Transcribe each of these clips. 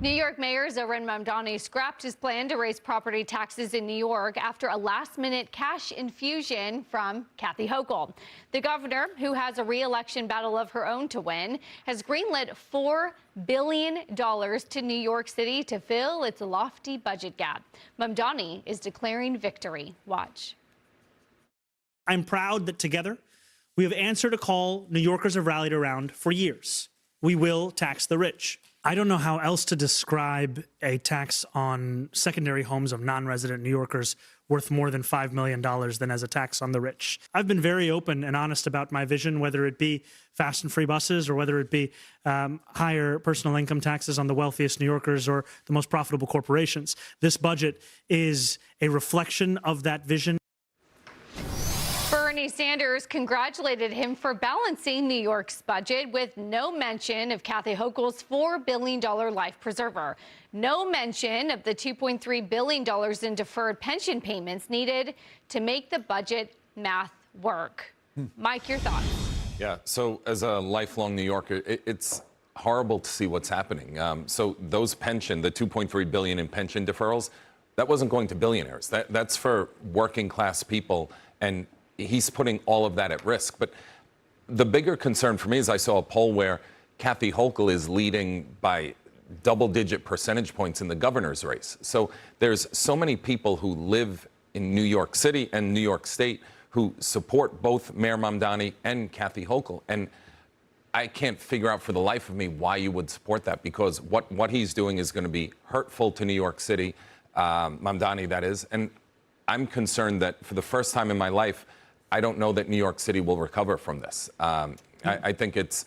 New York Mayor Zohran Mamdani scrapped his plan to raise property taxes in New York after a last-minute cash infusion from Kathy Hochul. The governor, who has a re-election battle of her own to win, has greenlit $4 billion to New York City to fill its lofty budget gap. Mamdani is declaring victory. Watch. I'm proud that together we have answered a call New Yorkers have rallied around for years. We will tax the rich. I don't know how else to describe a tax on secondary homes of non-resident New Yorkers worth more than $5 million than as a tax on the rich. I've been very open and honest about my vision, whether it be fast and free buses or whether it be higher personal income taxes on the wealthiest New Yorkers or the most profitable corporations. This budget is a reflection of that vision. Bernie Sanders congratulated him for balancing New York's budget with no mention of Kathy Hochul's $4 billion life preserver. No mention of the $2.3 billion in deferred pension payments needed to make the budget math work. Mike, your thoughts? Yeah, so as a lifelong New Yorker, it's horrible to see what's happening. So those pension, the $2.3 billion in pension deferrals, that wasn't going to billionaires. That's for working class people, and he's putting all of that at risk. But the bigger concern for me is I saw a poll where Kathy Hochul is leading by double-digit percentage points in the governor's race. So there's so many people who live in New York City and New York State who support both Mayor Mamdani and Kathy Hochul. And I can't figure out for the life of me why you would support that, because what he's doing is going to be hurtful to New York City, Mamdani, that is. And I'm concerned that for the first time in my life, I don't know that New York City will recover from this. I think it's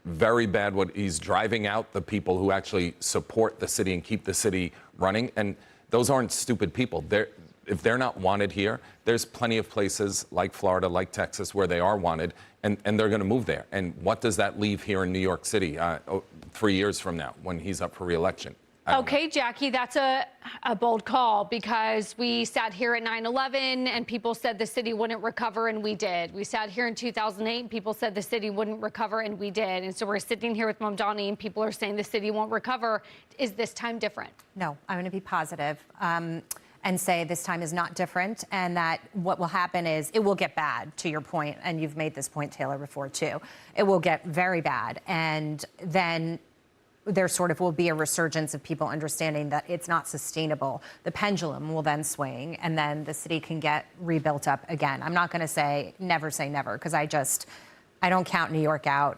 very bad what he's driving out the people who actually support the city and keep the city running. And those aren't stupid people. If they're not wanted here, there's plenty of places like Florida, like Texas, where they are wanted, and they're going to move there. And what does that leave here in New York City 3 years from now when he's up for re-election? Okay, Jackie, that's a bold call, because we sat here at 9/11 and people said the city wouldn't recover, and we did. We sat here in 2008 and people said the city wouldn't recover, and we did. And so we're sitting here with Mamdani and people are saying the city won't recover. Is this time different? No, I'm going to be positive and say this time is not different, and that what will happen is it will get bad, to your point, and you've made this point, Taylor, before too. It will get very bad, and then there sort of will be a resurgence of people understanding that it's not sustainable. The pendulum will then swing, and then the city can get rebuilt up again. I'm not going to say never, because I don't count New York out,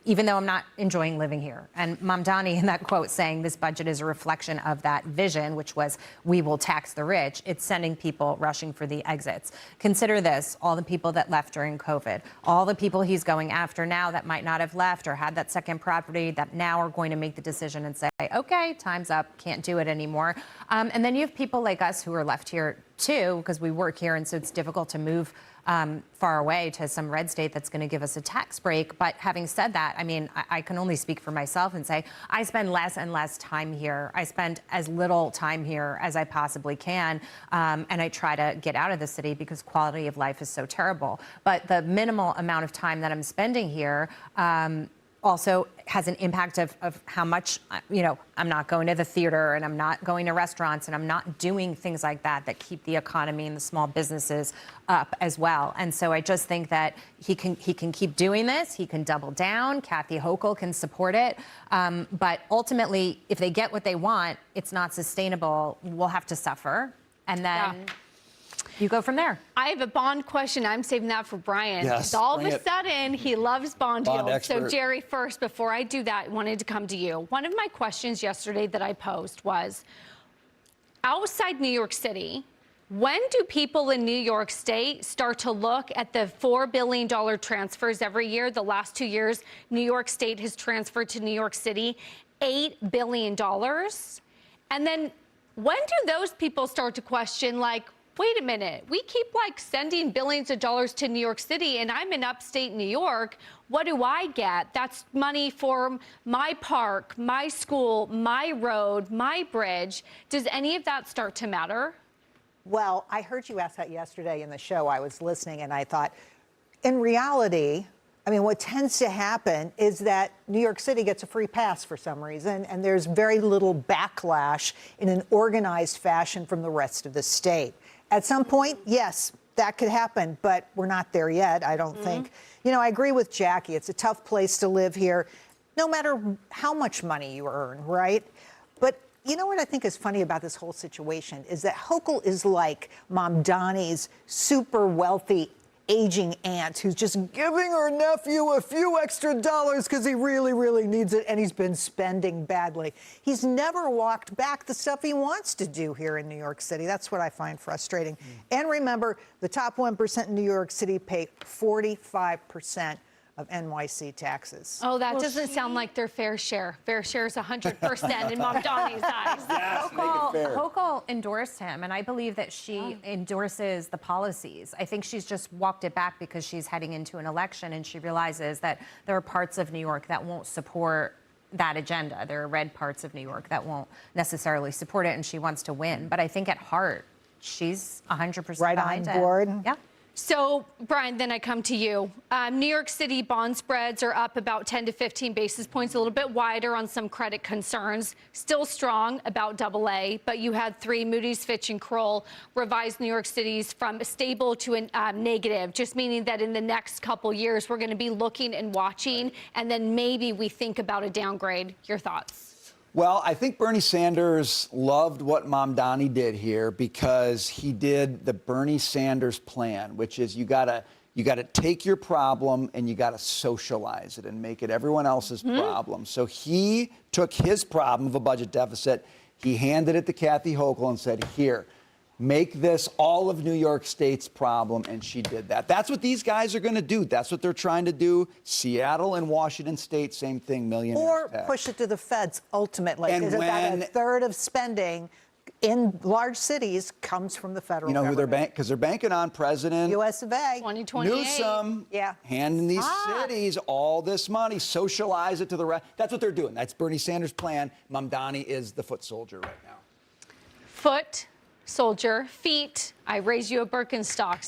even though I'm not enjoying living here. And Mamdani, in that quote, saying this budget is a reflection of that vision, which was we will tax the rich, it's sending people rushing for the exits. Consider this, all the people that left during COVID, all the people he's going after now that might not have left or had that second property that now are going to make the decision and say, okay, time's up, can't do it anymore. And then you have people like us who are left here too, because we work here, and so it's difficult to move far away to some red state that's going to give us a tax break. But having said that, I mean, I can only speak for myself and say I spend less and less time here. I spend as little time here as I possibly can, and I try to get out of the city because quality of life is so terrible. But the minimal amount of time that I'm spending here also has an impact of how much, I'm not going to the theater, and I'm not going to restaurants, and I'm not doing things like that keep the economy and the small businesses up as well. And so I just think that he can keep doing this. He can double down. Kathy Hochul can support it. But ultimately, if they get what they want, it's not sustainable. We'll have to suffer. And then you go from there. I have a bond question. I'm saving that for Brian. Yes, all of a sudden, he loves bond yields. Expert. So, Jerry, first, before I do that, I wanted to come to you. One of my questions yesterday that I posed was, outside New York City, when do people in New York State start to look at the $4 billion transfers every year? The last 2 years, New York State has transferred to New York City $8 billion. And then when do those people start to question, like, wait a minute, we keep sending billions of dollars to New York City, and I'm in upstate New York. What do I get? That's money for my park, my school, my road, my bridge. Does any of that start to matter? Well, I heard you ask that yesterday in the show. I was listening, and I thought, in reality, I mean, what tends to happen is that New York City gets a free pass for some reason, and there's very little backlash in an organized fashion from the rest of the state. At some point, yes, that could happen, but we're not there yet, I don't think. You know, I agree with Jackie. It's a tough place to live here, no matter how much money you earn, right? But you know what I think is funny about this whole situation is that Hochul is like Mamdani's super wealthy aging aunt who's just giving her nephew a few extra dollars because he really, really needs it, and he's been spending badly. He's never walked back the stuff he wants to do here in New York City. That's what I find frustrating. And remember, the top 1% in New York City pay 45% of NYC taxes. Oh, that doesn't sound like their fair share. Fair share is 100% in Mamdani's eyes. Yes, make it fair. Hochul endorsed him, and I believe that she endorses the policies. I think she's just walked it back because she's heading into an election, and she realizes that there are parts of New York that won't support that agenda. There are red parts of New York that won't necessarily support it, and she wants to win. But I think at heart, she's 100% Right behind on it. board. Yeah. So, Brian, then I come to you. New York City bond spreads are up about 10 to 15 basis points, a little bit wider on some credit concerns. Still strong, about AA, but you had three, Moody's, Fitch, and Kroll, revised New York City's from stable to negative, just meaning that in the next couple years, we're going to be looking and watching, and then maybe we think about a downgrade. Your thoughts? Well, I think Bernie Sanders loved what Mamdani did here because he did the Bernie Sanders plan, which is you gotta take your problem and you gotta socialize it and make it everyone else's problem. So he took his problem of a budget deficit, he handed it to Kathy Hochul and said, here, make this all of New York State's problem, and she did that. That's what these guys are going to do. That's what they're trying to do. Seattle and Washington State, same thing, millionaire Or tax. push it to the feds, ultimately. And Because about a when- third of spending in large cities comes from the federal You know who they're government. because they're banking on President US of A. 2028. Newsom, Yeah. handing these cities all this money, socialize it to the rest. That's what they're doing. That's Bernie Sanders' plan. Mamdani is the foot soldier right now. Foot, soldier, feet, I raise you a Birkenstock.